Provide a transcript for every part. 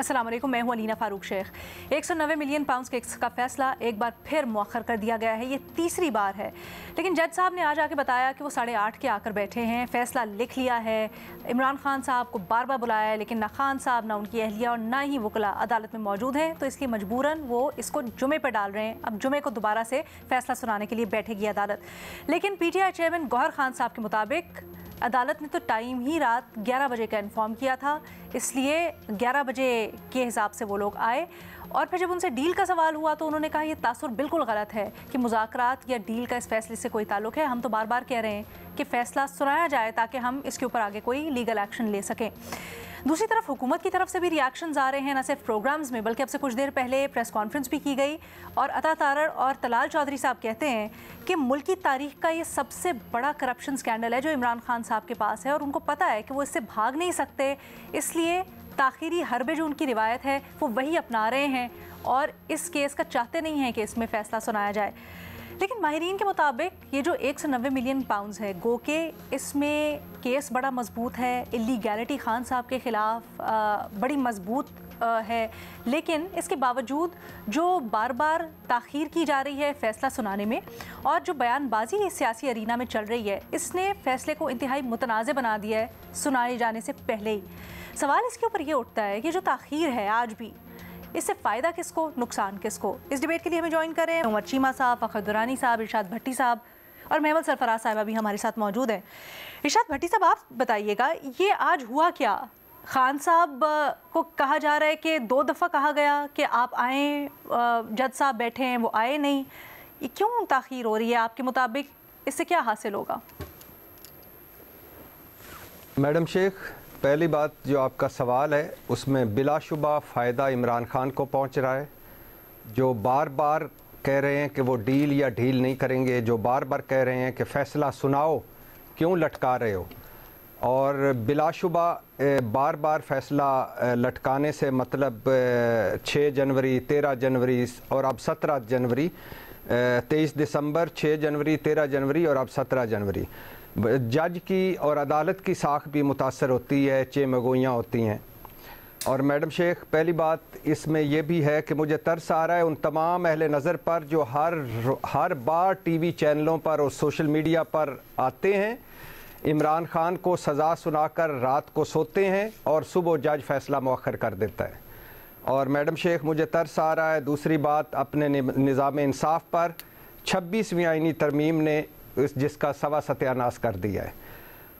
अस्सलाम वालेकुम, मैं हूं अलीना फारूक शेख। 190 मिलियन पाउंड के का फैसला एक बार फिर मौखर कर दिया गया है। ये तीसरी बार है, लेकिन जज साहब ने आज आके बताया कि वो 8:30 के आकर बैठे हैं, फैसला लिख लिया है। इमरान खान साहब को बार बार बुलाया है, लेकिन ना खान साहब, ना उनकी अहलिया और ना ही वकला अदालत में मौजूद हैं, तो इसलिए मजबूरन वो इसको जुमे पर डाल रहे हैं। अब जुमे को दोबारा से फैसला सुनाने के लिए बैठेगी अदालत। लेकिन PTI चेयरमैन गौहर खान साहब के मुताबिक अदालत ने तो टाइम ही रात 11 बजे का इन्फॉर्म किया था, इसलिए 11 बजे के हिसाब से वो लोग आए। और फिर जब उनसे डील का सवाल हुआ तो उन्होंने कहा यह तासुर बिल्कुल गलत है कि मुज़ाकरात या डील का इस फैसले से कोई ताल्लुक़ है। हम तो बार बार कह रहे हैं कि फ़ैसला सुनाया जाए ताकि हम इसके ऊपर आगे कोई लीगल एक्शन ले सकें। दूसरी तरफ हुकूमत की तरफ से भी रिएक्शंस आ रहे हैं, न सिर्फ प्रोग्राम्स में बल्कि अब से कुछ देर पहले प्रेस कॉन्फ्रेंस भी की गई और अता तारड़ और तलाल चौधरी साहब कहते हैं कि मुल्की तारीख का ये सबसे बड़ा करप्शन स्कैंडल है जो इमरान खान साहब के पास है और उनको पता है कि वो इससे भाग नहीं सकते, इसलिए ताखीरी हरबे जो उनकी रिवायत है वो वही अपना रहे हैं और इस केस का चाहते नहीं हैं कि इसमें फ़ैसला सुनाया जाए। लेकिन माहिरीन के मुताबिक ये जो 190 मिलियन पाउंड्स है, गो के इसमें केस बड़ा मजबूत है, इलीगैलिटी खान साहब के ख़िलाफ़ बड़ी मजबूत है, लेकिन इसके बावजूद जो बार बार ताख़ीर की जा रही है फ़ैसला सुनाने में और जो बयानबाजी इस सियासी अरीना में चल रही है, इसने फ़ैसले को इंतहाई मुतनाज़ बना दिया है सुनाए जाने से पहले ही। सवाल इसके ऊपर ये उठता है कि जो ताख़ीर है आज भी, इससे फ़ायदा किसको, नुकसान किसको? इस डिबेट के लिए हमें ज्वाइन करें उमर चीमा साहब, फ़खर दुरानी साहब, इरशाद भट्टी साहब और महमद सरफराज साहब भी हमारे साथ मौजूद हैं। इरशाद भट्टी साहब, आप बताइएगा ये आज हुआ क्या? खान साहब को कहा जा रहा है कि 2 दफ़ा कहा गया कि आप आएँ, जज साहब बैठे हैं, वो आए नहीं, ये क्यों ताख़ीर हो रही है? आपके मुताबिक इससे क्या हासिल होगा? मैडम शेख, पहली बात जो आपका सवाल है उसमें बिलाशुबा फ़ायदा इमरान खान को पहुंच रहा है, जो बार बार कह रहे हैं कि वो डील या ढील नहीं करेंगे, जो बार बार कह रहे हैं कि फ़ैसला सुनाओ, क्यों लटका रहे हो। और बिलाशुबा बार बार फ़ैसला लटकाने से मतलब 6 जनवरी, 13 जनवरी और अब 17 जनवरी, 23 दिसंबर, 6 जनवरी, 13 जनवरी और अब 17 जनवरी, जज की और अदालत की साख भी मुतासर होती है, चेमगोइयाँ होती हैं। और मैडम शेख, पहली बात इसमें यह भी है कि मुझे तरस आ रहा है उन तमाम अहले नज़र पर जो हर बार TV चैनलों पर और सोशल मीडिया पर आते हैं, इमरान खान को सज़ा सुनाकर रात को सोते हैं और सुबह जज फ़ैसला मौखर कर देता है। और मैडम शेख, मुझे तरस आ रहा है दूसरी बात अपने निज़ाम इंसाफ पर 26वीं आईनी तरमीम ने जिसका सवा सत्यानाश कर दिया है।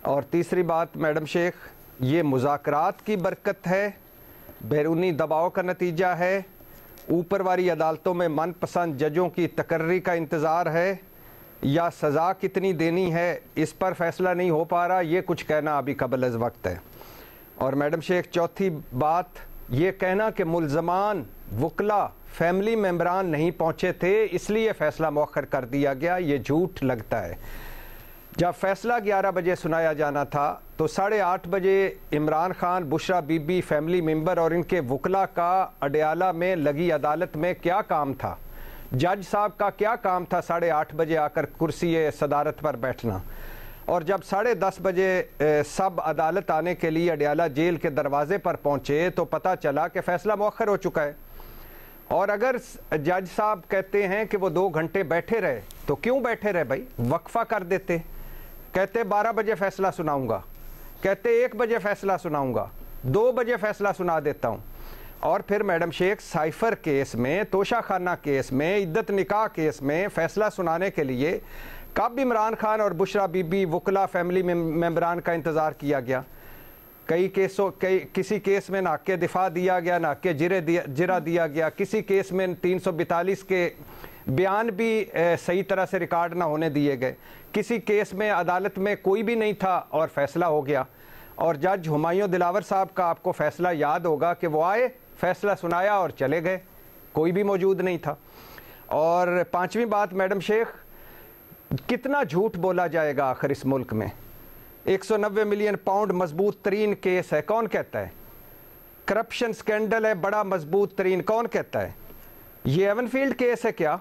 और तीसरी बात मैडम शेख, ये मुज़ाकरात की बरकत है, बैरूनी दबाव का नतीजा है, ऊपर वाली अदालतों में मनपसंद जजों की तकर्री का इंतज़ार है, या सज़ा कितनी देनी है इस पर फैसला नहीं हो पा रहा, ये कुछ कहना अभी कबल अज़ वक्त है। और मैडम शेख, चौथी बात ये कहना कि मुल्ज़मान, वकला, फैमिली मेम्बरान नहीं पहुँचे थे इसलिए फ़ैसला मौखर कर दिया गया, ये झूठ लगता है। जब फ़ैसला 11 बजे सुनाया जाना था तो 8:30 बजे इमरान खान, बुशरा बीबी, फैमिली मेंबर और इनके वकला का अडयाला में लगी अदालत में क्या काम था? जज साहब का क्या काम था 8:30 बजे आकर कुर्सी सदारत पर बैठना? और जब 10:30 बजे सब अदालत आने के लिए अडयाला जेल के दरवाजे पर पहुँचे तो पता चला कि फ़ैसला मौखर हो चुका है। और अगर जज साहब कहते हैं कि वो 2 घंटे बैठे रहे तो क्यों बैठे रहे भाई? वक्फा कर देते, कहते 12 बजे फ़ैसला सुनाऊंगा, कहते 1 बजे फ़ैसला सुनाऊंगा, 2 बजे फ़ैसला सुना देता हूं। और फिर मैडम शेख, साइफ़र केस में, तोशाखाना केस में, इद्दत निकाह केस में फ़ैसला सुनाने के लिए कब इमरान खान और बुशरा बीबी, वकला, फैमिली मेम्बरान का इंतज़ार किया गया? किसी केस में नाके दिफा दिया गया, नाके जिरा दिया गया, किसी केस में 342 के बयान भी सही तरह से रिकॉर्ड ना होने दिए गए, किसी केस में अदालत में कोई भी नहीं था और फैसला हो गया। और जज हुमायूं दिलावर साहब का आपको फ़ैसला याद होगा कि वो आए, फ़ैसला सुनाया और चले गए, कोई भी मौजूद नहीं था। और पाँचवीं बात मैडम शेख, कितना झूठ बोला जाएगा आखिर इस मुल्क में? 190 मिलियन पाउंड मजबूत तरीन केस है, कौन कहता है? करप्शन स्कैंडल है बड़ा मजबूत तरीन, कौन कहता है? ये एवनफील्ड केस है क्या?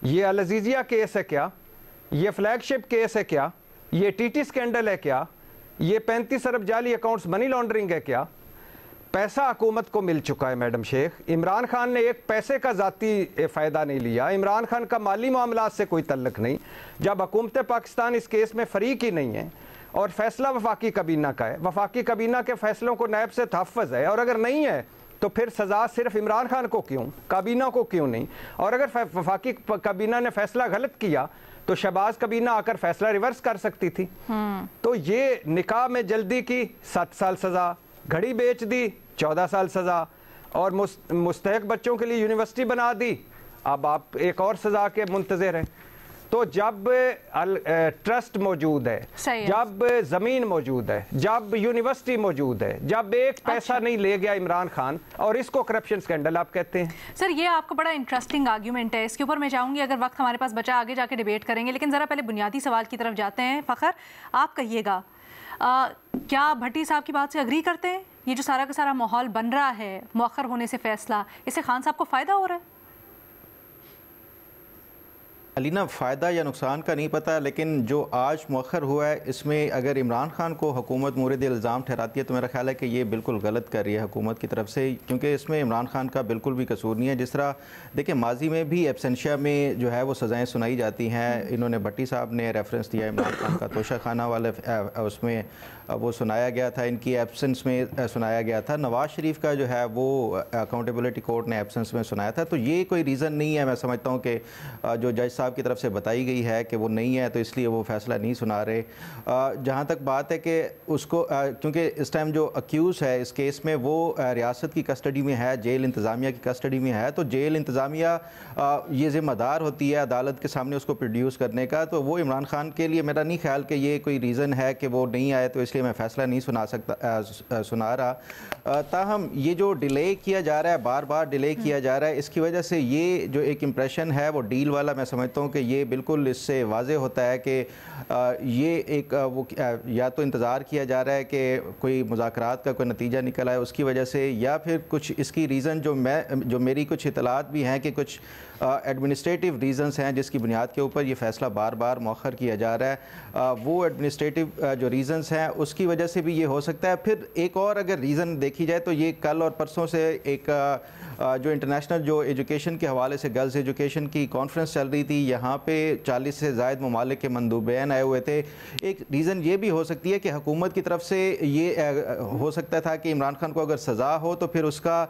ये अल अज़ीज़िया केस है क्या? ये फ्लैगशिप केस है क्या? ये TT स्कैंडल है क्या? ये 35 अरब जाली अकाउंट्स मनी लॉन्ड्रिंग है क्या? पैसा हुकूमत को मिल चुका है मैडम शेख। इमरान खान ने एक पैसे का ज़ाती फ़ायदा नहीं लिया। इमरान खान का माली मामलात से कोई तल्लुक़ नहीं। जब हुकूमत पाकिस्तान इस केस में फ़रीक ही नहीं है और फैसला वफाकी कबीना का है, वफाकी कबीना के फैसलों को नायब से तहफ़्फ़ुज़ है, और अगर नहीं है तो फिर सज़ा सिर्फ इमरान खान को क्यों, काबीना को क्यों नहीं? और अगर वफाकी कबीना ने फैसला गलत किया तो शहबाज कबीना आकर फैसला रिवर्स कर सकती थी। तो ये निकाह में जल्दी की 7 साल सज़ा, घड़ी बेच दी 14 साल सज़ा, और मुस्तहक बच्चों के लिए यूनिवर्सिटी बना दी, अब आप एक और सज़ा के मुंतज़िर हैं। तो जब ट्रस्ट मौजूद है, जब ज़मीन मौजूद है, जब यूनिवर्सिटी मौजूद है, जब एक पैसा नहीं ले गया इमरान खान, और इसको करप्शन स्कैंडल आप कहते हैं। सर ये आपका बड़ा इंटरेस्टिंग आर्ग्यूमेंट है, इसके ऊपर मैं चाहूँगी अगर वक्त हमारे पास बचा आगे जाके डिबेट करेंगे, लेकिन ज़रा पहले बुनियादी सवाल की तरफ जाते हैं। फ़खर, आप कहिएगा, क्या भट्टी साहब की बात से अग्री करते हैं? ये जो सारा का सारा माहौल बन रहा है मौखर होने से फैसला, इससे खान साहब को फ़ायदा हो रहा है? अलीना, फ़ायदा या नुकसान का नहीं पता, लेकिन जो आज मौखर हुआ है इसमें अगर इमरान खान को हुकूमत मोरद इल्ज़ाम ठहराती है तो मेरा ख्याल है कि ये बिल्कुल गलत कर रही है हुकूमत की तरफ से, क्योंकि इसमें इमरान खान का बिल्कुल भी कसूर नहीं है। जिस तरह देखिए माजी में भी एब्सेंशिया में जो है वो सज़ाएँ सुनाई जाती हैं। इन्होंने भट्टी साहब ने रेफरेंस दिया इमरान खान का, तोशा खाना वाले उसमें वो सुनाया गया था, इनकी एब्सेंस में सुनाया गया था। नवाज़ शरीफ का जो है वो अकाउंटेबिलिटी कोर्ट ने एब्सेंस में सुनाया था। तो ये कोई रीज़न नहीं है, मैं समझता हूँ कि जो जज साहब की तरफ से बताई गई है कि वो नहीं है तो इसलिए वो फैसला नहीं सुना रहे। जहाँ तक बात है कि उसको क्योंकि इस टाइम जो अक्यूज़ है इस केस में वो रियासत की कस्टडी में है, जेल इंतज़ामिया की कस्टडी में है, तो जेल इंतज़ामिया ये ज़िम्मेदार होती है अदालत के सामने उसको प्रोड्यूस करने का। तो वो इमरान खान के लिए मेरा नहीं ख्याल कि ये कोई रीज़न है कि वो नहीं आए तो इसलिए मैं फ़ैसला नहीं सुना रहा। ताहम ये जो डिले किया जा रहा है, बार बार डिले किया जा रहा है, इसकी वजह से ये जो एक इम्प्रेशन है वो डील वाला, मैं समझता हूँ कि ये बिल्कुल इससे वाज़े होता है कि ये एक वो या तो इंतज़ार किया जा रहा है कि कोई मुज़ाकरात का कोई नतीजा निकल आए उसकी वजह से, या फिर कुछ इसकी रीज़न जो मेरी कुछ इतलात भी हैं कि कुछ एडमिनिस्ट्रेटिव रीज़न्स हैं जिसकी बुनियाद के ऊपर ये फ़ैसला बार बार मौखर किया जा रहा है। वो एडमिनिस्ट्रेटिव जो रीज़न्स हैं उसकी वजह से भी ये हो सकता है। फिर एक और अगर रीज़न देखी जाए तो ये कल और परसों से एक जो इंटरनेशनल जो एजुकेशन के हवाले से गर्ल्स एजुकेशन की कॉन्फ्रेंस चल रही थी, यहाँ पे 40 से ज़ायद ममालिक के मंदूबैन आए हुए थे। एक रीज़न ये भी हो सकती है कि हुकूमत की तरफ से ये हो सकता था कि इमरान खान को अगर सज़ा हो तो फिर उसका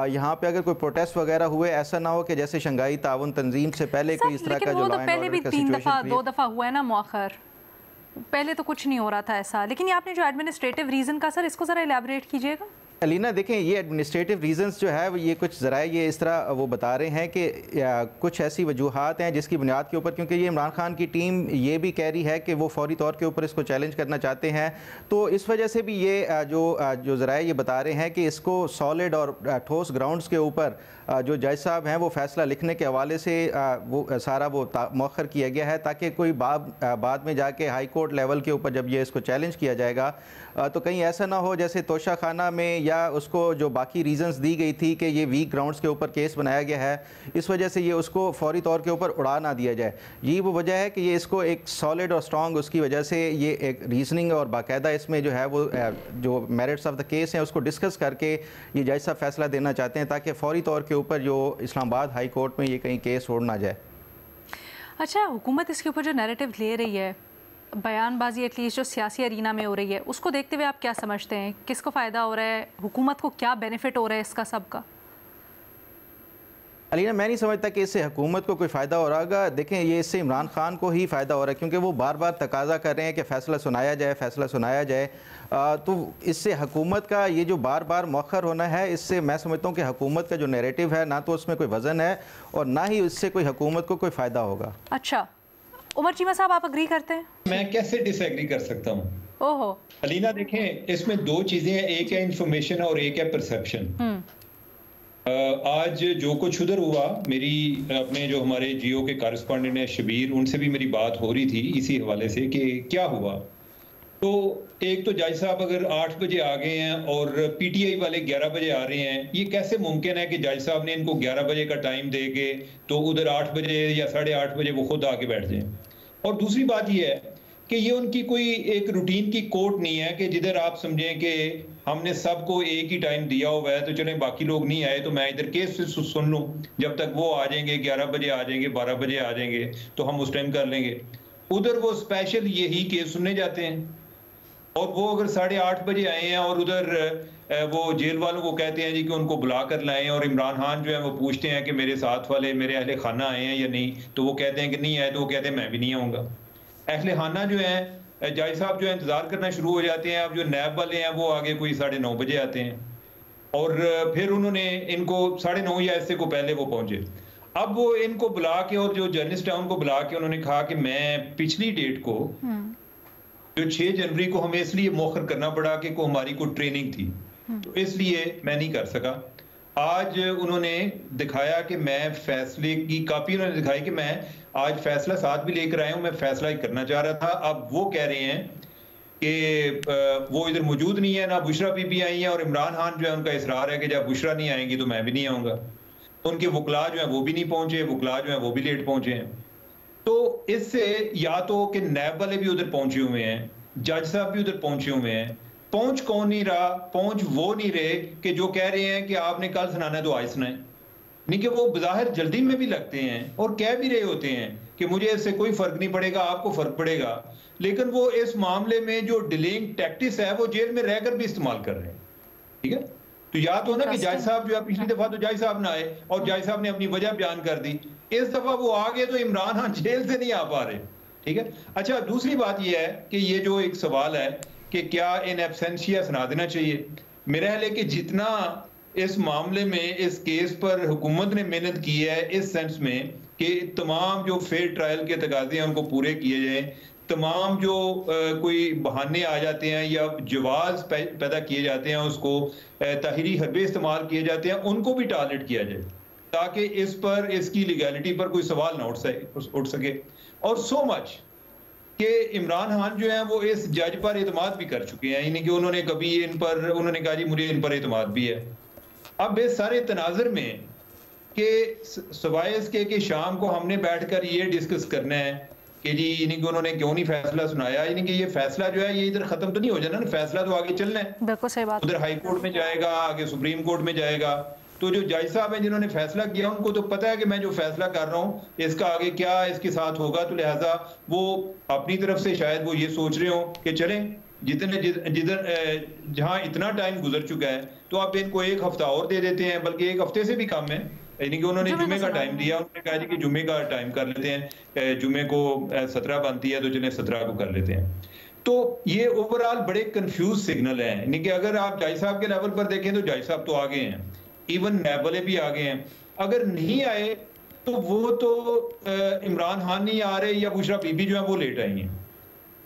यहाँ पे अगर कोई प्रोटेस्ट वगैरह हुए, ऐसा ना हो कि जैसे शंघाई ताउन तंजीम से पहले कोई इस तरह का जो पहले भी 3 दफ़ा 2 दफ़ा हुआ है ना मौखर, पहले तो कुछ नहीं हो रहा था ऐसा। लेकिन ये आपने जो एडमिनिस्ट्रेटिव रीज़न का, सर इसको ज़रा इलैबोरेट कीजिएगा। अलीना देखें, ये एडमिनिस्ट्रेटिव रीज़न्स जो है ये कुछ ज़रा ये इस तरह वो बता रहे हैं कि कुछ ऐसी वजूहात हैं जिसकी बुनियाद के ऊपर, क्योंकि ये इमरान खान की टीम ये भी कह रही है कि वो फौरी तौर के ऊपर इसको चैलेंज करना चाहते हैं, तो इस वजह से भी ये जो ज़रा ये बता रहे हैं कि इसको सॉलिड और ठोस ग्राउंड्स के ऊपर जो जज साहब हैं वो फ़ैसला लिखने के हवाले से वो सारा वो मौखर किया गया है, ताकि कोई बाद में जाके हाई कोर्ट लेवल के ऊपर जब ये इसको चैलेंज किया जाएगा तो कहीं ऐसा ना हो जैसे तोशा खाना में, या उसको जो बाकी रीज़न्स दी गई थी कि ये वीक ग्राउंड्स के ऊपर केस बनाया गया है, इस वजह से ये उसको फौरी तौर के ऊपर उड़ा ना दिया जाए। यही वो वजह है कि ये इसको एक सॉलिड और स्ट्रॉन्ग उसकी वजह से ये एक रीजनिंग और बाकायदा इसमें जो है वो जो मेरिट्स ऑफ द केस हैं उसको डिस्कस करके ये जज साहब फैसला देना चाहते हैं, ताकि फौरी तौर के ऊपर जो इस्लामाबाद हाई कोर्ट में ये कहीं केस छोड़ ना जाए। अच्छा, हुकूमत इसके ऊपर जो नैरेटिव ले रही है, बयानबाजी एटलीस्ट जो सियासी अरीना में हो रही है, उसको देखते हुए आप क्या समझते हैं, किसको फ़ायदा हो रहा है, हुकूमत को क्या बेनिफिट हो रहा है इसका सबका? अलीना, मैं नहीं समझता कि इससे हुकूमत को कोई फ़ायदा हो रहा होगा। देखें, ये इससे इमरान खान को ही फ़ायदा हो रहा है, क्योंकि वो बार बार तकाजा कर रहे हैं कि फ़ैसला सुनाया जाए, फ़ैसला सुनाया जाए। तो इससे हुकूमत का ये जो बार बार मौखर होना है, इससे मैं समझता हूँ कि हुकूमत का जो नैरेटिव है ना तो उसमें कोई वज़न है और ना ही इससे कोई हुकूमत को कोई फ़ायदा होगा। अच्छा, उमर चीमा साहब आप अग्री करते हैं? मैं कैसे डिसएग्री कर सकता हूँ? ओहो अलीना, देखें इसमें 2 चीज़ें हैं, एक है इंफॉर्मेशन और एक है परसेप्शन। आज जो कुछ उधर हुआ, मेरी अपने जो हमारे जियो के कॉरेस्पॉन्डेंट हैं शबीर, उनसे भी मेरी बात हो रही थी इसी हवाले से कि क्या हुआ। तो एक तो जज साहब अगर 8 बजे आ गए हैं और पीटीआई वाले 11 बजे आ रहे हैं, ये कैसे मुमकिन है कि जज साहब ने इनको 11 बजे का टाइम दे के तो उधर 8 बजे या 8:30 बजे वो खुद आके बैठ जाएं। और दूसरी बात ये है कि ये उनकी कोई एक रूटीन की कोर्ट नहीं है कि जिधर आप समझें कि हमने सबको एक ही टाइम दिया हुआ है तो चले बाकी लोग नहीं आए तो मैं इधर केस सुन लूँ, जब तक वो आ जाएंगे 11 बजे आ जाएंगे 12 बजे आ जाएंगे तो हम उस टाइम कर लेंगे। उधर वो स्पेशल यही केस सुनने जाते हैं और वो अगर 8:30 बजे आए हैं और उधर वो जेल वालों को कहते हैं जी कि उनको बुला कर लाएं और इमरान खान जो है वो पूछते हैं कि मेरे साथ वाले मेरे अहले खाना आए हैं या नहीं, तो वो कहते हैं कि नहीं आए, तो वो कहते हैं मैं भी नहीं आऊँगा। अहले खाना जो है जज साहब जो है इंतज़ार करना शुरू हो जाते हैं। अब जो नैब वाले हैं वो आगे कोई 9:30 बजे आते हैं और फिर उन्होंने इनको 9:30 या इससे को पहले वो पहुँचे। अब वो इनको बुला के और जो जर्नलिस्ट है उनको बुला के उन्होंने कहा कि मैं पिछली डेट को जो 6 जनवरी को हमें इसलिए मौखर करना पड़ा कि को हमारी कोई ट्रेनिंग थी तो इसलिए मैं नहीं कर सका। आज उन्होंने दिखाया कि मैं फैसले की कॉपी उन्होंने दिखाई कि मैं आज फैसला साथ भी लेकर आया हूं, मैं फैसला ही करना चाह रहा था। अब वो कह रहे हैं कि वो इधर मौजूद नहीं है, ना बुशरा बीबी आई है और इमरान खान जो है उनका इसरार है कि जब बुशरा नहीं आएंगी तो मैं भी नहीं आऊँगा। उनके वकला जो है वो भी नहीं पहुंचे, वकला जो है वो भी लेट पहुंचे हैं। तो इससे या तो कि नैब वाले भी उधर पहुंचे हुए हैं, जज साहब भी उधर पहुंचे हुए हैं, पहुंच कौन नहीं रहा, पहुंच वो नहीं रहे कि जो कह रहे हैं कि आपने कल सुनाना है तो आज सुनाए, नहीं कि वो बज़ाहिर जल्दी में भी लगते हैं और कह भी रहे होते हैं कि मुझे इससे कोई फर्क नहीं पड़ेगा, आपको फर्क पड़ेगा, लेकिन वो इस मामले में जो डिलेइंग टैक्टिस है वो जेल में रहकर भी इस्तेमाल कर रहे हैं। ठीक है, तो या तो ना कि जज साहब जो है पिछली दफा तो जज साहब ना आए और जज साहब ने अपनी वजह बयान कर दी, इस दफा वो आ गए तो इमरान खान जेल से नहीं आ पा रहे। ठीक है, अच्छा दूसरी बात ये है कि ये जो एक सवाल है कि क्या इन एब्सेंशिया सुना देना चाहिए, मेरा ख्याल है कि जितना इस मामले में इस केस पर हुकूमत ने मेहनत की है इस सेंस में कि तमाम जो फेयर ट्रायल के तकाजे हैं उनको पूरे किए जाएं, तमाम जो कोई बहाने आ जाते हैं या जवाज पैदा किए जाते हैं उसको ताहिरी हरबे इस्तेमाल किए जाते हैं उनको भी टारगेट किया जाए ताकि इस पर इसकी लीगैलिटी पर कोई सवाल ना उठ सके। और सो मच कि इमरान खान जो है वो इस जज पर एतमाद भी कर चुके हैं, यानी कि उन्होंने कभी इन पर उन्होंने कहा जी मुझे इन पर एतमाद भी है। अब इस सारे तनाजर में कि सवाए इसके कि शाम को हमने बैठकर ये डिस्कस करना है कि जी यानी कि उन्होंने क्यों नहीं फैसला सुनाया, यानी कि ये फैसला जो है ये इधर खत्म तो नहीं हो जाना ना, फैसला तो आगे चलना है। बिल्कुल सही बात। उधर हाई कोर्ट में जाएगा, आगे सुप्रीम कोर्ट में जाएगा, तो जो जज साहब हैं जिन्होंने फैसला किया उनको तो पता है कि मैं जो फैसला कर रहा हूँ इसका आगे क्या इसके साथ होगा, तो लिहाजा वो अपनी तरफ से शायद वो ये सोच रहे हो कि चलें जिधर जहाँ इतना टाइम गुजर चुका है तो आप इनको एक हफ्ता और दे देते हैं, बल्कि एक हफ्ते से भी कम है, यानी कि उन्होंने जुम्मे का टाइम दिया, उन्होंने कहा जी कि जुम्मे का टाइम कर लेते हैं, जुम्मे को 17 बनती है तो चलें 17 को कर लेते हैं। तो ये ओवरऑल बड़े कंफ्यूज सिग्नल हैं, यानी कि अगर आप जज साहब के लेवल पर देखें तो जज साहब तो आ गए हैं, इवन नैब वाले भी आ गए हैं, अगर नहीं आए तो वो तो इमरान खान नहीं आ रहे या बुशरा बीबी जो है वो लेट आई हैं।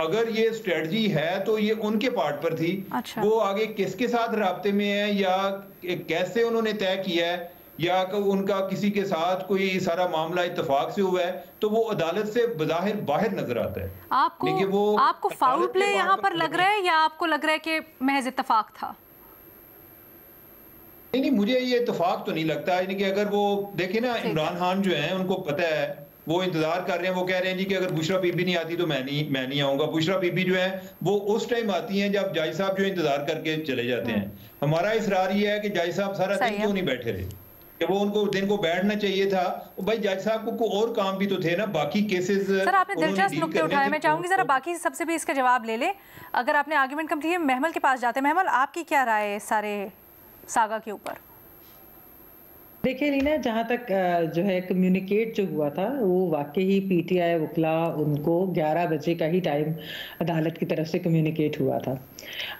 अगर ये स्ट्रेटजी है तो ये उनके पार्ट पर थी। अच्छा। वो आगे किसके साथ राब्ते में है या कैसे उन्होंने तय किया है या उनका किसी के साथ कोई सारा मामला इत्तेफाक से हुआ है तो वो अदालत से बज़ाहिर बाहर नजर आता है। आपको फाउल प्ले यहाँ पर लग रहा है या आपको लग रहा है कि महज इत्तेफाक था? नहीं, मुझे ये इत्तेफाक तो नहीं लगता, यानी कि अगर वो देखे ना इमरान खान जो है उनको पता है, वो इंतजार कर रहे हैं, वो कह रहे हैं जी कि अगर बुशरा बीबी नहीं आती तो मैं नहीं आऊंगा। बुशरा बीबी जो है वो उस टाइम आती हैं जब जज साहब जो इंतजार करके चले जाते हैं। हमारा इसरार ये है कि जज साहब सारा दिन क्यों नहीं बैठे रहे, कि वो उनको दिन को बैठना चाहिए था। भाई जज साहब को और काम भी तो थे ना, बाकी केसेस। सर आपने दिलचस्प नुक्ते उठाए, मैं चाहूंगी जरा बाकी सबसे भी इसका जवाब ले ले। अगर आपने आर्गुमेंट कंप्लीट है, महमल के पास जाते हैं। महमल, आपकी क्या राय है सारे सागा के ऊपर? देखिए रीना, जहाँ तक जो है कम्युनिकेट जो हुआ था वो वाकई ही पीटीआई वकला उनको 11 बजे का ही टाइम अदालत की तरफ से कम्युनिकेट हुआ था।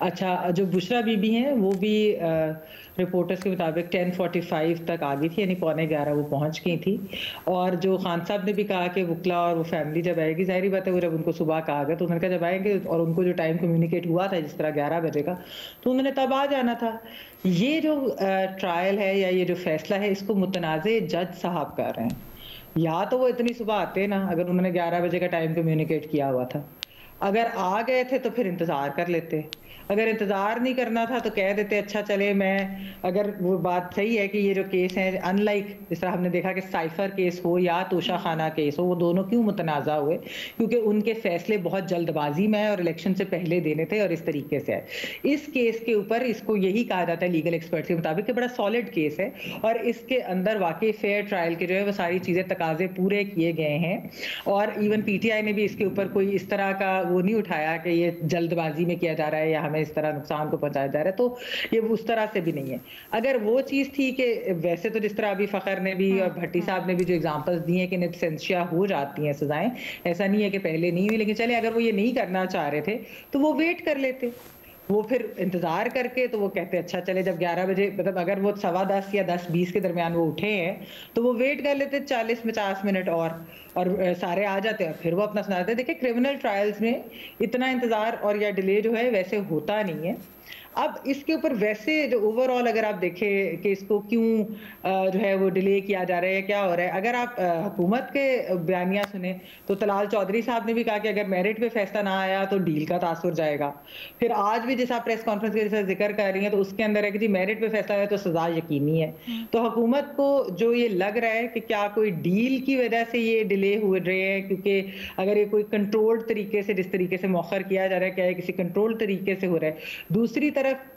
अच्छा, जो बुशरा बीबी हैं वो भी रिपोर्टर्स के मुताबिक 10:45 तक आ गई थी, यानी 11:15 वो पहुंच गई थी। और जो खान साहब ने भी कहा कि वकला और वो फैमिली जब आएगी, जाहिर बात है वो जब उनको सुबह कहा गया तो उन्होंने कहा जब आएंगे और उनको जो टाइम कम्युनिकेट हुआ था जिस तरह 11 बजे का, तो उन्होंने तब आ जाना था। ये जो ट्रायल है या ये जो फैसला है इसको मुतनाज़े जज साहब कर रहे हैं। या तो वो इतनी सुबह आते ना, अगर उन्होंने 11 बजे का टाइम कम्युनिकेट किया हुआ था, अगर आ गए थे तो फिर इंतज़ार कर लेते। अगर इंतज़ार नहीं करना था तो कह देते अच्छा चले मैं, अगर वो बात सही है कि ये जो केस है अनलाइक जिस तरह हमने देखा कि साइफर केस हो या तोशा खाना केस हो, वो दोनों क्यों मुतनाज़ा हुए, क्योंकि उनके फैसले बहुत जल्दबाजी में और इलेक्शन से पहले देने थे और इस तरीके से है। इस केस के ऊपर इसको यही कहा जाता है लीगल एक्सपर्ट के मुताबिक कि बड़ा सॉलिड केस है और इसके अंदर वाकई फेयर ट्रायल के जो है वो सारी चीज़ें तकाजे पूरे किए गए हैं और इवन पीटीआई ने भी इसके ऊपर कोई इस तरह का वो नहीं उठाया कि ये जल्दबाजी में किया जा रहा है या हमें इस तरह नुकसान को पहुंचाया जा रहा है, तो ये उस तरह से भी नहीं है। अगर वो चीज़ थी कि वैसे तो जिस तरह अभी फ़खर ने भी और भट्टी साहब ने भी जो एग्जांपल्स दिए हैं कि निपसेंशिया हो जाती हैं सजाएं, ऐसा नहीं है कि पहले नहीं हुई, लेकिन चले अगर वो ये नहीं करना चाह रहे थे तो वो वेट कर लेते, वो फिर इंतज़ार करके तो वो कहते अच्छा चले जब 11 बजे मतलब अगर वो 10:15 या 10:20 के दरमियान वो उठे हैं तो वो वेट कर लेते 40-50 मिनट और सारे आ जाते हैं, फिर वो अपना सुनाते हैं। देखिए क्रिमिनल ट्रायल्स में इतना इंतज़ार और या डिले जो है वैसे होता नहीं है। अब इसके ऊपर वैसे जो ओवरऑल अगर आप देखें कि इसको क्यों जो है वो डिले किया जा रहा है, क्या हो रहा है, अगर आप हुकूमत के बयानिया सुने तो तलाल चौधरी साहब ने भी कहा कि अगर मेरिट पे फैसला ना आया तो डील का तासुर जाएगा। फिर आज भी जैसा प्रेस कॉन्फ्रेंस के जैसा जिक्र कर रही है तो उसके अंदर है कि जी मेरिट पे फैसला आया तो सजा यकीनी है। तो हुकूमत को जो ये लग रहा है कि क्या कोई डील की वजह से ये डिले हो रहे हैं, क्योंकि अगर ये कोई कंट्रोल्ड तरीके से जिस तरीके से मौखर किया जा रहा है क्या है किसी कंट्रोल्ड तरीके से हो रहा है। दूसरी तरफ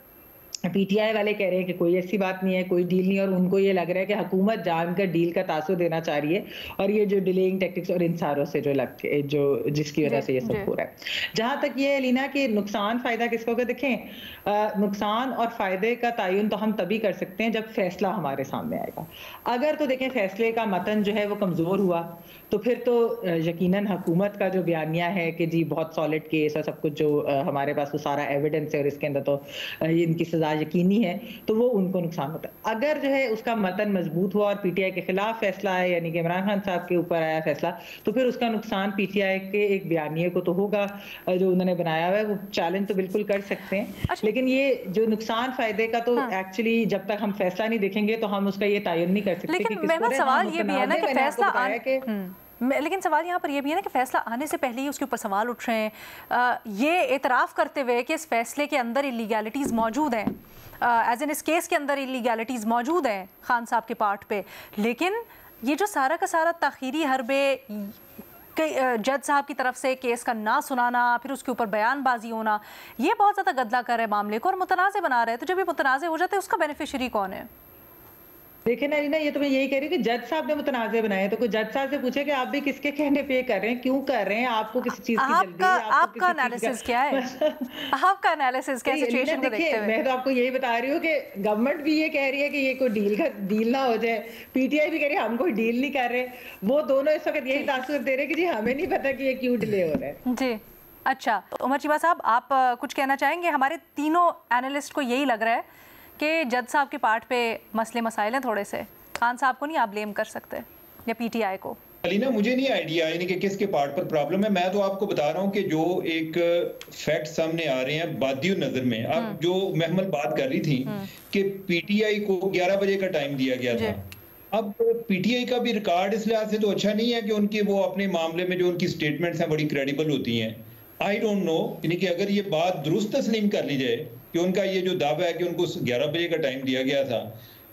पीटीआई वाले कह रहे हैं कि कोई ऐसी बात नहीं है, कोई डील नहीं, और उनको ये लग रहा है कि हुकूमत जानकर डील का तासुर देना चाह रही है और ये जो डिलेइंग टैक्टिक्स और इन सारों से जो जिसकी वजह से ये सब हो रहा है। जहां तक ये है लीना कि नुकसान फायदा किसको होगा, देखें नुकसान और फायदे का तयन तो हम तभी कर सकते हैं जब फैसला हमारे सामने आएगा। अगर तो देखें फैसले का मतन जो है वो कमजोर हुआ तो फिर तो यकीनन हुकूमत का जो बयानिया है कि जी बहुत सॉलिड केस और सब कुछ जो हमारे पास तो सारा एविडेंस है और इसके अंदर तो इनकी सजा यकीनी है, तो वो उनको नुकसान होता है। अगर जो है उसका मतन मजबूत हुआ और पीटीआई के खिलाफ फैसला है यानी कि इमरान खान साहब के ऊपर आया फैसला, तो फिर उसका नुकसान पीटीआई के एक बयानिए को तो होगा जो उन्होंने बनाया हुआ है, वो चैलेंज तो बिल्कुल कर सकते हैं। लेकिन ये जो नुकसान फायदे का तो एक्चुअली जब तक हम फैसला नहीं देखेंगे तो हम उसका ये तयन नहीं कर सकते। लेकिन सवाल ये भी है ना कि फैसला लेकिन सवाल यहाँ पर यह भी है ना कि फैसला आने से पहले ही उसके ऊपर सवाल उठ रहे हैं, ये एतराफ़ करते हुए कि इस फैसले के अंदर इलीगैलिटीज़ मौजूद हैं, एज इन इस केस के अंदर इलीगैलिटीज़ मौजूद हैं खान साहब के पार्ट पे, लेकिन ये जो सारा का सारा ताख़ीरी हरबे जज साहब की तरफ से केस का ना सुनाना, फिर उसके ऊपर बयानबाजी होना, ये बहुत ज़्यादा गदला कर रहा है मामले को और मुतनाज़ बना रहे हैं। तो जब ये मुतनाज़ हो जाते हैं उसका बेनिफिशरी कौन है? देखिए ना रीना, ये तो मैं यही कह रही हूँ कि जज साहब ने मुतनाज़े बनाए, तो कोई जज साहब से पूछे कि आप भी किसके कहने पे कर रहे हैं, क्यों कर रहे हैं, आपको किसी चीज की जल्दी है, आपका एनालिसिस क्या है? आपका एनालिसिस क्या सिचुएशन को देखते हुए? मैं तो आपको यही बता रही हूँ कि गवर्नमेंट भी ये कह रही है कि ये कोई डील ना हो जाए, पीटीआई भी कह रही है हम कोई डील नहीं कर रहे, वो दोनों इस वक्त यही तासुर दे रहे हैं कि जी हमें नहीं पता कि ये क्यों डिले हो रहा है। जी अच्छा, उमर चीबा साहब आप कुछ कहना चाहेंगे? हमारे तीनों एनालिस्ट को यही लग रहा है कि जज साहब के पार्ट पे मसले मसाइल हैं थोड़े से, खान साहब को नहीं आप ब्लेम कर सकते या पीटीआई को? अलीना मुझे नहीं आइडिया यानी कि किसके पार्ट पर प्रॉब्लम है, मैं तो आपको बता रहा हूँ कि जो एक फैक्ट सामने आ रहे हैं बादियों नजर में। अब जो महमल बात कर रही थी कि पीटीआई को 11 बजे का टाइम दिया गया था, अब पीटीआई का भी रिकॉर्ड इस लिहाज से तो अच्छा नहीं है कि उनके वो अपने मामले में जो उनकी स्टेटमेंट्स हैं बड़ी क्रेडिबल होती हैं। आई डोंट नो, यानी कि अगर ये बात दुरुस्त तस्लीम कर ली जाए कि उनका ये जो दावा है कि उनको 11 बजे का टाइम दिया गया था,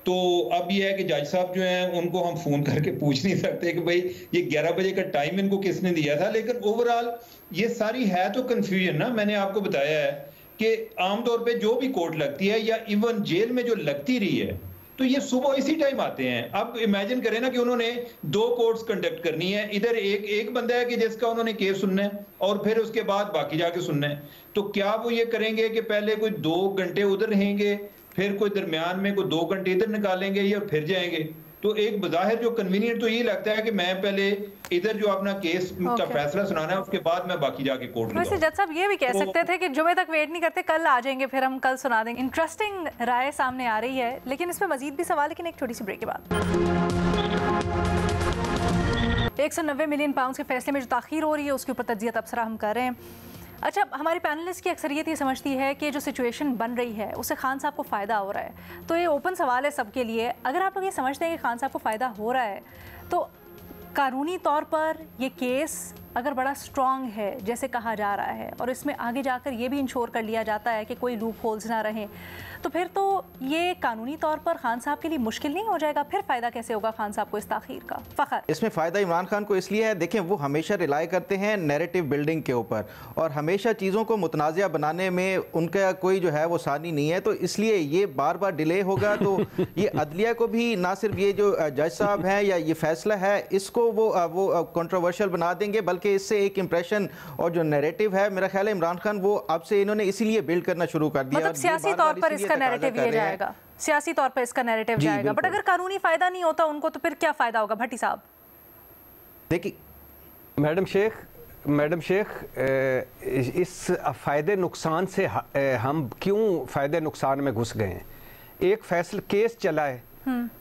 तो अब ये है कि जज साहब जो हैं उनको हम फोन करके पूछ नहीं सकते कि भाई ये 11 बजे का टाइम इनको किसने दिया था। लेकिन ओवरऑल ये सारी है तो कंफ्यूजन ना, मैंने आपको बताया है कि आमतौर पे जो भी कोर्ट लगती है या इवन जेल में जो लगती रही है तो ये सुबह इसी टाइम आते हैं। अब इमेजिन करें ना कि उन्होंने 2 कोर्ट्स कंडक्ट करनी है, इधर एक बंदा है कि जिसका उन्होंने केस सुनना है और फिर उसके बाद बाकी जाके सुनना है, तो क्या वो ये करेंगे कि पहले कोई 2 घंटे उधर रहेंगे, फिर कोई दरमियान में कोई 2 घंटे इधर निकालेंगे या फिर जाएंगे? तो एक बज़ाहिर जो कन्वीनियंट तो ये लगता है कि मैं पहले इधर जो अपना केस का फैसला सुनाना है उसके बाद मैं बाकी जाके कोर्ट में। वैसे जज साहब ये भी कह सकते थे कि जुमे तक वेट नहीं करते, कल आ जाएंगे, फिर हम कल सुना देंगे। इंटरेस्टिंग राय सामने आ रही है, लेकिन इसमें मजीद भी सवाल, लेकिन एक छोटी सी ब्रेक के बाद। 190 मिलियन पाउंड के फैसले में जो ताख़ीर हो रही है उसके ऊपर तज्ज़िया तबसरा हम कर रहे हैं। अच्छा, हमारे पैनलिस्ट की अक्सरियत ये समझती है कि जो सिचुएशन बन रही है उससे खान साहब को फ़ायदा हो रहा है, तो ये ओपन सवाल है सबके लिए। अगर आप लोग ये समझते हैं कि खान साहब को फ़ायदा हो रहा है तो कानूनी तौर पर ये केस अगर बड़ा स्ट्रॉन्ग है जैसे कहा जा रहा है और इसमें आगे जाकर ये भी इंश्योर कर लिया जाता है कि कोई लूप होल्स ना रहें, तो फिर तो ये कानूनी तौर पर खान साहब के लिए मुश्किल नहीं हो जाएगा? फिर फ़ायदा कैसे होगा खान साहब को इस ताख़ीर का? फ़खर, इसमें फ़ायदा इमरान खान को इसलिए है, देखें वो हमेशा रिलाई करते हैं नैरेटिव बिल्डिंग के ऊपर और हमेशा चीज़ों को मुतनाज़िया बनाने में उनका कोई जो है वो सानी नहीं है, तो इसलिए ये बार बार डिले होगा। तो ये अदलिया को भी ना सिर्फ ये जो जज साहब हैं या ये फैसला है इसको वो कंट्रोवर्शियल बना देंगे, बल्कि इससे एक इंप्रेशन और जो नैरेटिव है मेरा ख्याल है इमरान खान वो अब से इन्होंने इसीलिए बिल्ड करना शुरू कर दिया। मतलब सियासी तौर पर इसका नैरेटिव ये जाएगा, सियासी तौर पर इसका नैरेटिव जाएगा, बट अगर कानूनी फायदा नहीं होता उनको तो फिर क्या फायदा होगा? भट्टी साहब देखिए मैडम शेख इस फ़ायदे नुकसान से हम क्यों फ़ायदे नुकसान में घुस गए हैं? एक फैसला केस चला है,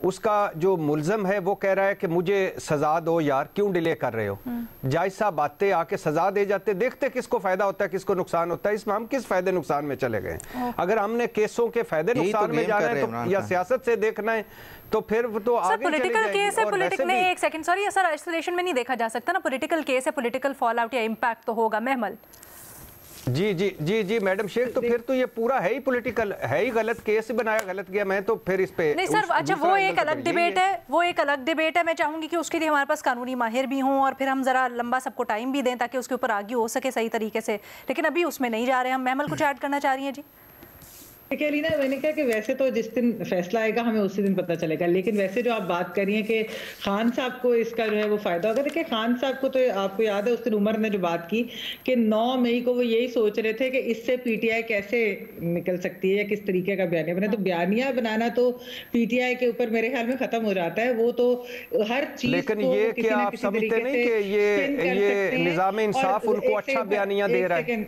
उसका जो मुल्ज़म है वो कह रहा है कि मुझे सज़ा दो यार, क्यों डिले कर रहे हो? जज साहब आते आके सज़ा दे जाते, देखते किसको फ़ायदा होता है किसको नुकसान होता है। इसमें हम किस फ़ायदे नुकसान में चले गए? अगर हमने केसों के फ़ायदे नुकसान में जाना है तो या सियासत से देखना है तो फिर तो आगे पॉलिटिकल केस है, पॉलिटिकल नहीं, एक सेकंड सॉरी सर, आइसोलेशन में नहीं देखा जा सकता ना, पॉलिटिकल केस है, पॉलिटिकल फॉल आउट या इम्पैक्ट तो होगा। महमल जी जी जी जी मैडम शेख, तो फिर तो ये पूरा है ही पॉलिटिकल, है ही गलत केस ही बनाया, गलत गया मैं तो फिर इस पे नहीं सर। अच्छा वो एक अलग डिबेट है, वो एक अलग डिबेट है। मैं चाहूंगी कि उसके लिए हमारे पास कानूनी माहिर भी हों और फिर हम जरा लंबा सबको टाइम भी दें ताकि उसके ऊपर आगे हो सके सही तरीके से, लेकिन अभी उसमें नहीं जा रहे हम। महमल कुछ ऐड करना चाह रही हैं जी? देखिए लीना, मैंने कहा कि वैसे तो जिस दिन फैसला आएगा हमें उसी दिन पता चलेगा, लेकिन वैसे जो आप बात कर रही हैं कि खान साहब को इसका जो है वो फायदा होगा, देखिए खान साहब को तो आपको याद है उस दिन उमर ने जो बात की कि 9 मई को वो यही सोच रहे थे कि इससे पीटीआई कैसे निकल सकती है या किस तरीके का बयानिया बने। तो बयानिया बनाना तो पीटीआई के ऊपर मेरे ख्याल में खत्म हो जाता है, वो तो हर चीज। लेकिन ये क्या आप समझते नहीं कि ये निज़ाम इंसाफ उनको अच्छा बयानिया दे रहा है?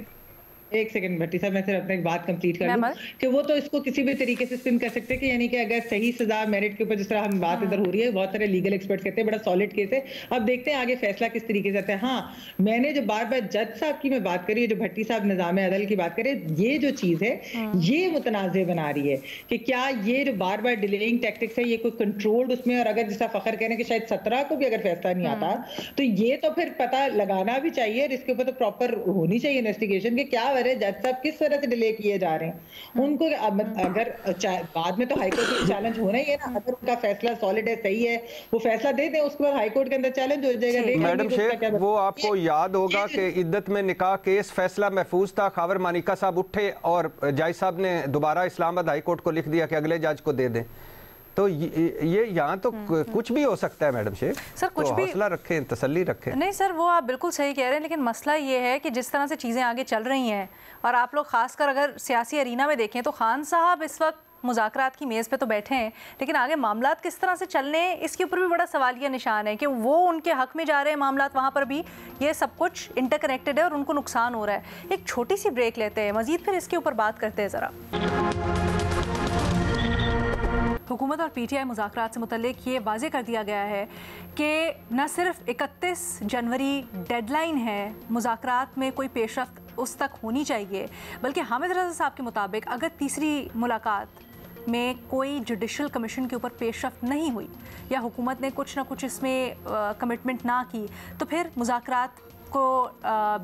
एक सेकंड भट्टी साहब, मैं सिर्फ अपना एक बात कंप्लीट कर लूं कि वो तो इसको किसी भी तरीके से स्पिन कर सकते हैं कि यानी कि अगर सही सजा मेरिट के ऊपर जिस तरह हम बात इधर हो रही है, बहुत सारे लीगल एक्सपर्ट्स कहते हैं बड़ा सॉलिड केस है, अब देखते हैं आगे फैसला किस तरीके से आता है। हाँ, मैंने जो बार बार जज साहब की मैं बात करी, जो भट्टी साहब निजाम अदल की बात करे, ये जो चीज है ये मुतनाज़े बना रही है कि क्या ये जो बार बार डिलेइंग टैक्टिक्स है ये कोई कंट्रोल्ड उसमें, और अगर जैसा फखर कह रहे हैं कि शायद 17 को भी अगर फैसला नहीं आता तो ये तो फिर पता लगाना भी चाहिए और इसके ऊपर तो प्रॉपर होनी चाहिए इन्वेस्टिगेशन कि क्या वजह जज साहब किस तरह से डिले किए जा रहे हैं। उनको अगर बाद में तो हाईकोर्ट में चैलेंज होना ही है ना, अगर उनका फैसला सॉलिड है, सही है, वो फैसला दे दें, उसके बाद हाईकोर्ट के अंदर चैलेंज हो जाएगा। मैडम शेख, वो आपको याद होगा कि इद्दत में निकाह केस फैसला महफूज था, खावर मानिका साहब उठे और जज साहब ने दोबारा इस्लामाबाद हाईकोर्ट को लिख दिया कि अगले जज को दे दें। तो ये यहाँ तो कुछ भी हो सकता है मैडम शेख, सर कुछ तो भी हौसला रखें, तसल्ली रखें। नहीं सर, वो आप बिल्कुल सही कह रहे हैं, लेकिन मसला ये है कि जिस तरह से चीज़ें आगे चल रही हैं और आप लोग खासकर अगर सियासी अरीना में देखें तो खान साहब इस वक्त मुज़ाकरात की मेज़ पे तो बैठे हैं, लेकिन आगे मामलात किस तरह से चलने इसके ऊपर भी बड़ा सवालिया निशान है कि वो उनके हक में जा रहे हैं मामलात, वहाँ पर भी ये सब कुछ इंटरकनेक्टेड है और उनको नुकसान हो रहा है। एक छोटी सी ब्रेक लेते हैं, मज़ीद फिर इसके ऊपर बात करते हैं ज़रा। हुकूमत और पीटीआई मुज़ाकरात से मुतल्लिक ये वाज़े कर दिया गया है कि न सिर्फ 31 जनवरी डेडलाइन है, मुज़ाकरात में कोई पेशरफ्त उस तक होनी चाहिए, बल्कि हामिद रज़ा साहब के मुताबिक अगर तीसरी मुलाकात में कोई जुडिशल कमीशन के ऊपर पेशरफ्त नहीं हुई या हुकूमत ने कुछ ना कुछ इसमें कमिटमेंट ना की तो फिर मुज़ाकरात को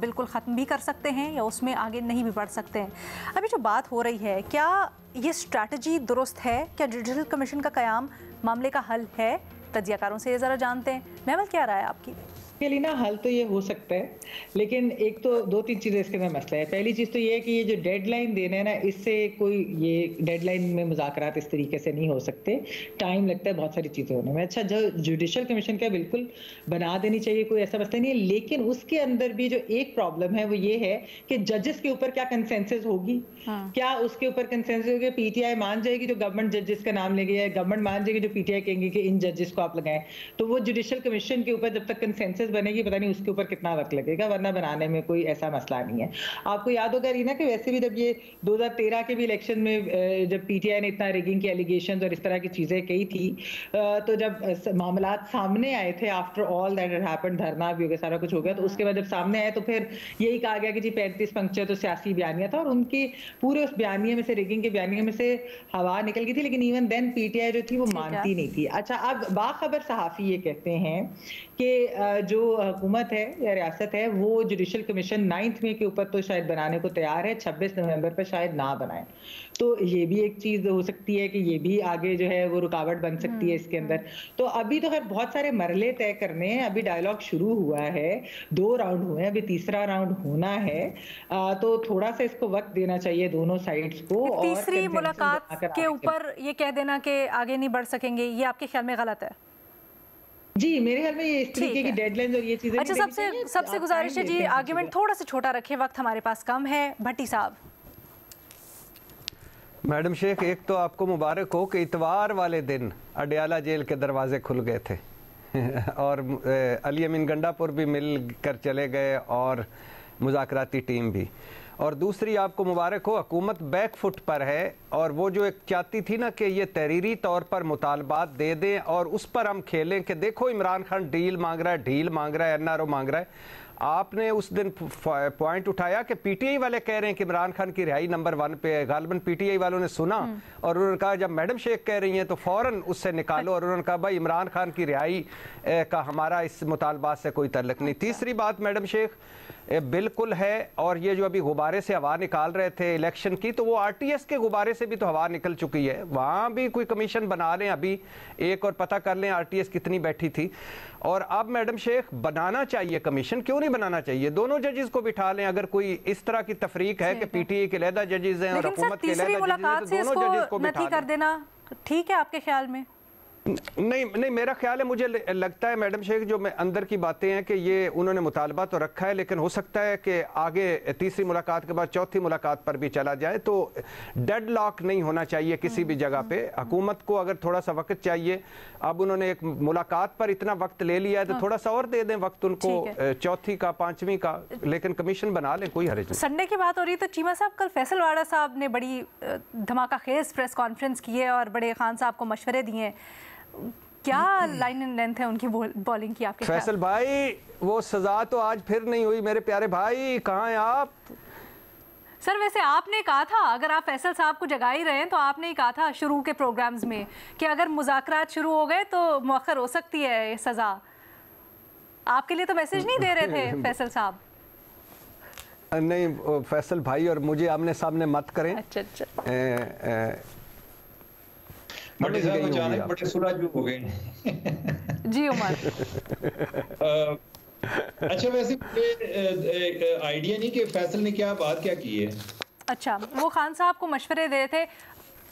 बिल्कुल ख़त्म भी कर सकते हैं या उसमें आगे नहीं भी बढ़ सकते हैं। अभी जो बात हो रही है, क्या ये स्ट्रैटेजी दुरुस्त है? क्या जुडिशल कमीशन का क़याम मामले का हल है? तज्ज़ियाकारों से ये ज़रा जानते हैं। महमल, क्या राय है आपकी? लीना, हल तो ये हो सकता है, लेकिन एक तो 2-3 चीज़ें इसके अंदर मसला है। पहली चीज़ तो ये है कि ये जो डेडलाइन देना है ना, इससे कोई ये डेडलाइन में मुज़ाकरात इस तरीके से नहीं हो सकते, टाइम लगता है बहुत सारी चीज़ें होने में। अच्छा, जो जुडिशल कमीशन का बिल्कुल बना देनी चाहिए, कोई ऐसा मसला नहीं है, लेकिन उसके अंदर भी जो एक प्रॉब्लम है वो ये है कि जजेस के ऊपर क्या कंसेंसस होगी। क्या उसके ऊपर कंसेंसस होगी? पीटीआई मान जाएगी जो गवर्नमेंट जजेस का नाम लेगी, गवर्नमेंट मान जाएगी जो पीटीआई कहेंगे कि इन जजेस को आप लगाएं, तो वो जुडिशल कमीशन के ऊपर जब तक कंसेंसस बनेगी पता नहीं उसके ऊपर कितना वक्त लगेगा, वरना बनाने में कोई ऐसा मसला नहीं है। आपको याद होगा रीना कि वैसे भी जब ये 2013 के भी इलेक्शन में जब पीटीआई ने इतना रिगिंग के एलिगेशंस और इस तरह की चीजें कही थी, तो जब मामलात सामने आए थे, after all that had happened, धरना भी हो गया, सारा कुछ हो गया, तो उसके बाद जब सामने आए तो फिर यही कहा गया कि जी 35 पंक्चर तो सियासी बयानिया था, और उनके पूरे उस बयानिया में से, रिगिंग के बयानिया में से हवा निकल गई थी, लेकिन इवन देन पीटीआई जो थी वो मानती नहीं थी। अच्छा, अब बाखबर सहाफी ये कहते हैं कि जो जो हुकूमत है या रियासत है वो जुडिशल कमीशन 9 मई के ऊपर तो शायद बनाने को तैयार है, 26 नवंबर पर शायद ना बनाए। तो ये भी एक चीज हो सकती है कि ये भी आगे जो है वो रुकावट बन सकती है इसके अंदर। तो अभी तो खैर बहुत सारे मरले तय करने हैं, अभी डायलॉग शुरू हुआ है, 2 राउंड हुए हैं, अभी तीसरा राउंड होना है। तो थोड़ा सा इसको वक्त देना चाहिए दोनों साइड्स को। और तीसरी मुलाकात के ऊपर ये कह देना कि आगे नहीं बढ़ सकेंगे, ये आपके ख्याल में गलत है? जी, मेरे ख्याल में ये इस तरीके की डेडलाइंस और ये चीजें। अच्छा, सबसे गुजारिश है जी, आर्गुमेंट थोड़ा सा छोटा रखें, वक्त हमारे पास कम है। भट्टी साहब। मैडम शेख, एक तो आपको मुबारक हो कि इतवार वाले दिन अडयाला जेल के दरवाजे खुल गए थे और अली अमीन गंडापुर भी मिल कर चले गए और मुज़ाकराती टीम भी। और दूसरी आपको मुबारक हो, हुकूमत बैक फुट पर है और वो जो एक चाहती थी ना कि ये तहरीरी तौर पर मुतालबात दे दें और उस पर हम खेलें कि देखो इमरान खान डील मांग रहा है, ढील मांग रहा है, NRO मांग रहा है। आपने उस दिन पॉइंट उठाया कि PTI वाले कह रहे हैं कि इमरान खान की रिहाई नंबर 1 पे है। गालिबन PTI वालों ने सुना और उन्होंने कहा जब मैडम शेख कह रही हैं तो फौरन उससे निकालो, और उन्होंने कहा भाई इमरान खान की रिहाई का हमारा इस मुतालबात से कोई ताल्लुक नहीं। तीसरी बात मैडम शेख, बिल्कुल है, और ये जो अभी गुब्बारे से हवा निकाल रहे थे इलेक्शन की, तो वो RTS के गुब्बारे से भी तो हवा निकल चुकी है। वहाँ भी कोई कमीशन बना लें अभी एक, और पता कर लें RTS कितनी बैठी थी। और अब मैडम शेख बनाना चाहिए कमीशन, क्यों नहीं बनाना चाहिए? दोनों जजेस को बिठा लें। अगर कोई इस तरह की तफरीक है कि PTI के अलहदा जजेस हैं और हुकूमत के अलहदा जजेस हैं, तो दोनों जजेस को बिठा कर देना ठीक है आपके ख्याल में? नहीं, मेरा ख्याल है, मुझे लगता है मैडम शेख जो मैं अंदर की बातें हैं कि ये उन्होंने मुतालबा तो रखा है, लेकिन हो सकता है कि आगे तीसरी मुलाकात के बाद चौथी मुलाकात पर भी चला जाए। तो डेड लॉक नहीं होना चाहिए किसी भी जगह पे। हुकूमत को अगर थोड़ा सा वक्त चाहिए, अब उन्होंने एक मुलाकात पर इतना वक्त ले लिया है तो थोड़ा सा और दे दें वक्त उनको, चौथी का, पांचवी का, लेकिन कमीशन बना लें, कोई हर्ज नहीं। संडे की बात हो रही है तो चीमा साहब, कल फैसल वाड़ा साहब ने बड़ी धमाका खेज प्रेस कॉन्फ्रेंस की है और बड़े खान साहब को मशवरे दिए हैं। क्या लाइन एंड लेंथ है उनकी बॉलिंग की आपके? फैसल भाई, वो सजा तो आज फिर नहीं हुई मेरे प्यारे भाई, कहाँ हैं आप? सर वैसे आपने कहा था, अगर आप फैसल साहब को जगा ही रहे हैं तो आपने ही कहा था शुरू के प्रोग्राम्स में कि अगर मुज़ाकरात शुरू हो गए तो मौखर हो सकती है सजा। आपके लिए तो मैसेज नहीं दे रहे थे फैसल साहब? नहीं फैसल भाई और मुझे आमने सामने मत करें। अच्छा। भट्टी साहब अचानक बड़े सुराजू हो गए जी उमर। अच्छा, वैसे आइडिया नहीं कि फैसल ने क्या की है। अच्छा, वो खान साहब को मशवरे दे थे,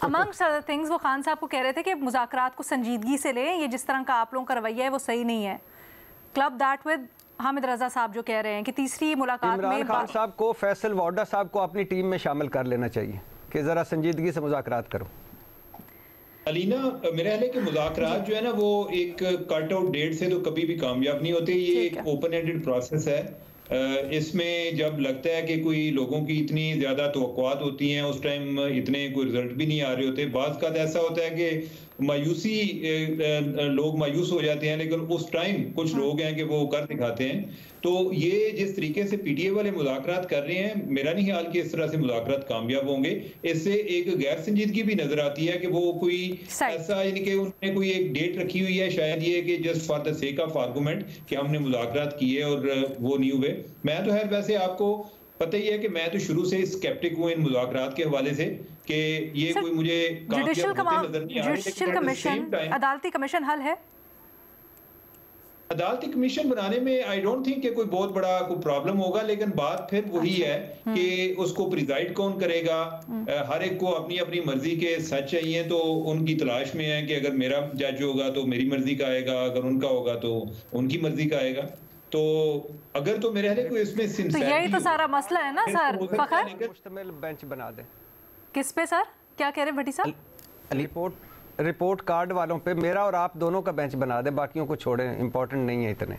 अमंग्स अदर थिंग्स वो खान साहब को कह रहे थे कि मुज़ाकरात को संजीदगी से लें, ये जिस तरह का आप लोगों का रवैया है वो सही नहीं है। क्लब दैट विद हामिद रजा साहब जो कह रहे हैं कि तीसरी मुलाकात में इमरान खान साहब को, फैसल वाडा साहब को अपनी टीम में शामिल कर लेना चाहिए कि ज़रा संजीदगी से मुज़ाकरात करो। अलीना, मेरा ख्याल है कि मुज़ाकरात जो है ना वो एक कट आउट डेट से तो कभी भी कामयाब नहीं होते। ये एक ओपन एंडेड प्रोसेस है। इसमें जब लगता है कि कोई लोगों की इतनी ज़्यादा तवक्कुआत होती हैं, उस टाइम इतने कोई रिजल्ट भी नहीं आ रहे होते। बाज़ का ऐसा होता है कि मायूसी, लोग मायूस हो जाते हैं, लेकिन उस टाइम कुछ लोग हैं कि वो कर दिखाते हैं। तो ये जिस तरीके से PTI वाले मुज़ाकरात कर रहे हैं, मेरा नहीं ख्याल कि इस तरह से मुज़ाकरात कामयाब होंगे। इससे एक गैर संजीदगी भी नजर आती है कि वो कोई ऐसा, यानी कि उन्होंने कोई एक डेट रखी हुई है, शायद ये कि just for the sake of argument कि हमने मुज़ाकरात किए और वो नहीं हुए। मैं तो खैर वैसे आपको पता ही है कि मैं तो शुरू से स्केप्टिक हूँ इन मुज़ाकरात के हवाले से कि ये कोई मुझे जुडिशल कमीशन, अदालती कमीशन हल है। अदालती कमीशन बनाने में आई डोंट थिंक कि कोई बहुत बड़ा कोई प्रॉब्लम होगा, लेकिन बात फिर वही है कि उसको प्रिजाइड कौन करेगा। हर एक को अपनी अपनी मर्जी के सच चाहिए, तो उनकी तलाश में है कि अगर मेरा जज होगा तो मेरी मर्जी का आएगा, अगर उनका होगा तो उनकी मर्जी का आएगा। तो अगर तो मेरे ख्याल इसमें तो यही तो सारा मसला है ना सर। फखर मुश्तमिल बेंच बना दे। किस पे सर, क्या कह रहे हैं भट्टी साहब? रिपोर्ट कार्ड वालों पे मेरा और आप दोनों का बेंच बना दे, बाकियों को छोड़े, इंपॉर्टेंट नहीं है इतने।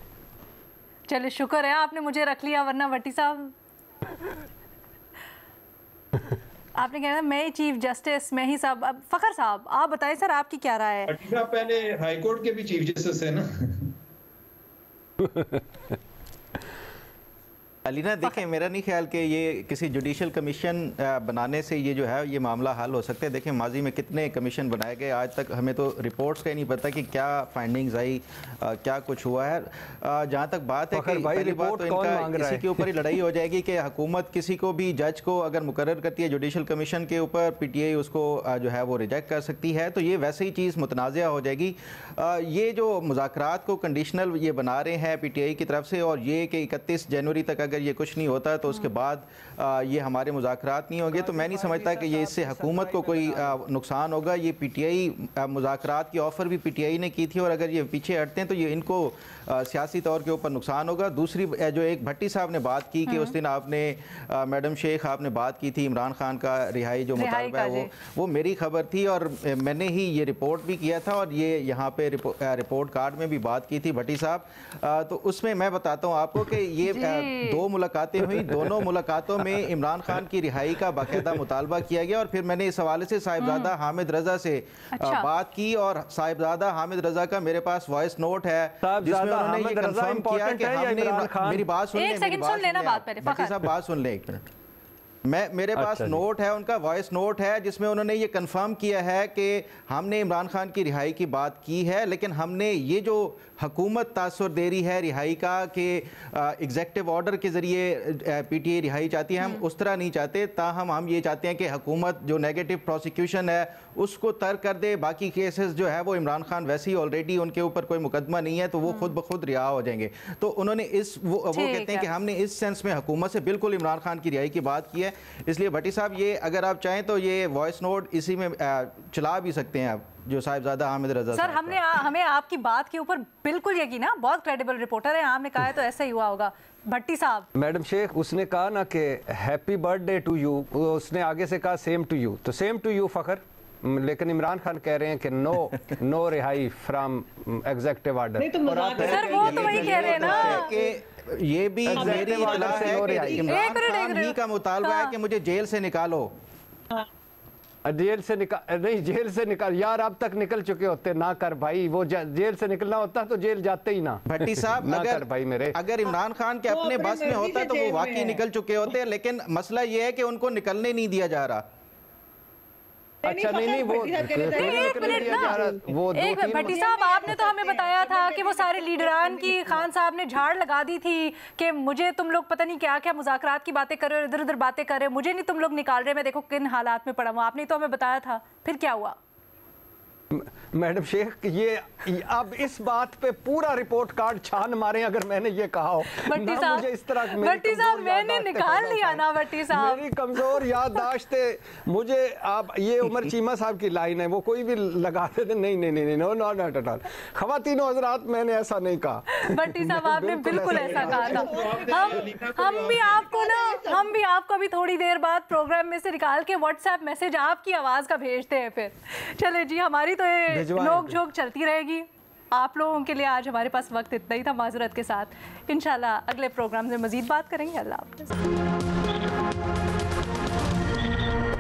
चलिए शुक्र है आपने मुझे रख लिया, वरना भट्टी साहब आपने कहना मैं ही चीफ जस्टिस, मैं ही साहब। अब फखर साहब आप बताएं सर, आपकी क्या राय है? भट्टी साहब पहले हाई कोर्ट के भी चीफ जस्टिस है ना। अलीना देखें, मेरा नहीं ख्याल कि ये किसी जुडिशल कमीशन बनाने से ये जो है ये मामला हल हो सकता है। देखें माजी में कितने कमीशन बनाए गए, आज तक हमें तो रिपोर्ट्स का ही नहीं पता कि क्या फाइंडिंग्स आई, क्या कुछ हुआ है। जहाँ तक बात है कि पहली बात तो इनका इसी के ऊपर ही लड़ाई हो जाएगी कि हुकूमत किसी को भी जज को अगर मुकर्रर करती है जुडिशल कमीशन के ऊपर, PTI उसको जो है वो रिजेक्ट कर सकती है, तो ये वैसे ही चीज़ मुतनाज़ा हो जाएगी। ये जो मुज़ाकरात को कंडीशनल ये बना रहे हैं PTI की तरफ से, और ये कि 31 जनवरी तक अगर ये कुछ नहीं होता तो उसके बाद ये हमारे मुज़ाकरात नहीं होंगे, तो मैं नहीं समझता कि ये इससे हुकूमत को कोई नुकसान होगा। ये PTI मुज़ाकरात की ऑफ़र भी PTI ने की थी, और अगर ये पीछे हटते हैं तो ये इनको सियासी तौर के ऊपर नुकसान होगा। दूसरी जो एक भट्टी साहब ने बात की कि उस दिन आपने मैडम शेख आपने बात की थी इमरान खान का रिहाई जो मुतालबा है वो मेरी खबर थी, और मैंने ही ये रिपोर्ट भी किया था, और ये यहाँ पे रिपोर्ट कार्ड में भी बात की थी भट्टी साहब। तो उसमें मैं बताता हूँ आपको कि ये 2 मुलाकातें हुई, दोनों मुलाकातों में इमरान खान की रिहाई का बाकायदा मुतालबा किया गया, और फिर मैंने इस हवाले से साहिबजादा हामिद रजा से बात की, और साहिबजादा हामिद रजा का मेरे पास वॉइस नोट है जिसमें उन्होंने ये कंफर्म किया कि हमने, मेरी बात सुन लेना, भट्टी साहब बात सुन ले 1 मिनट, मेरे पास नोट है, उनका वॉइस नोट है जिसमें उन्होंने ये कंफर्म किया है कि हमने इमरान खान की रिहाई की बात की है, लेकिन हमने ये जो हुकूमत तासुर दे रही है रिहाई का कि एग्जेक्टिव ऑर्डर के ज़रिए PTI रिहाई चाहती है, हम उस तरह नहीं चाहते। ताहम हम ये चाहते हैं कि हुकूमत जो नेगेटिव प्रोसिक्यूशन है उसको तर्क कर दे, बाकी केसेस जो है वो इमरान खान वैसे ही ऑलरेडी उनके ऊपर कोई मुकदमा नहीं है तो वो खुद ब खुद रिहा हो जाएंगे। तो उन्होंने वो कहते हैं कि हमने इस सेंस में हुकूमत से बिल्कुल इमरान खान की रिहाई की बात की है। इसलिए भट्टी साहब ये अगर आप चाहें तो ये वॉइस नोट इसी में चला भी सकते हैं आप, जो साहिबजादा हामिद रजा सर। हमें आपकी बात के ऊपर बिल्कुल यकीन है, बहुत क्रेडिबल रिपोर्टर है, आपने कहा है तो ऐसा ही हुआ होगा। भट्टी साहब, मैडम शेख उसने कहा ना कि हैप्पी बर्थडे टू यू, उसने आगे से कहा सेम टू यू, तो सेम टू यू फ़खर, लेकिन इमरान खान कह रहे हैं कि नो रिहाई फ्रॉम एग्जेक्टिव ऑर्डर। सर वो तो वही कह रहे हैं ना कि ये भी मेरी इत्तला है कि इमरान खान ही का मुतालबा है कि मुझे जेल से निकालो। जेल से निकाल नहीं, जेल से निकाल यार, अब तक निकल चुके होते ना कर भाई, वो जेल से निकलना होता तो जेल जाते ही ना। भट्टी साहब अगर इमरान खान के अपने बस में होता तो वो वाकई निकल चुके होते, लेकिन मसला ये है कि उनको निकलने नहीं दिया जा रहा। अच्छा नहीं वो एक भट्टी साहब आपने तो हमें बताया था कि वो सारे लीडरान की खान साहब ने झाड़ लगा दी थी कि मुझे तुम लोग पता नहीं क्या क्या मुज़ाकरात की बातें कर रहे हो, इधर उधर बातें कर रहे हो, मुझे नहीं तुम लोग निकाल रहे, मैं देखो किन हालात में पड़ा हुआ। आपने तो हमें बताया था, फिर क्या हुआ? मैडम शेख ये अब इस बात पे पूरा रिपोर्ट कार्ड छान मारे अगर मैंने ये कहा हो। भट्टी साहब, मुझे इस तरह भट्टी साहब मैंने निकाल लिया ना भट्टी साहब, मेरी कमजोर याददाश्त है। मुझे आप ये उमर चीमा साहब की लाइन है, वो कोई भी लगाते थे, नहीं नहीं नहीं नो नॉट एट ऑल। खवातीनो हजरात मैंने ऐसा नहीं कहा। भट्टी साहब आपने बिल्कुल ऐसा कहा था। हम भी आपको अभी थोड़ी देर बाद प्रोग्राम में से निकाल के व्हाट्सएप मैसेज आपकी आवाज का भेजते हैं। फिर चले जी, हमारी तो ये नोक झोंक चलती रहेगी। आप लोगों के लिए आज हमारे पास वक्त इतना ही था, माजरत के साथ। इंशाल्लाह अगले प्रोग्राम में मजीद बात करेंगे। अल्लाह हाफ़िज़।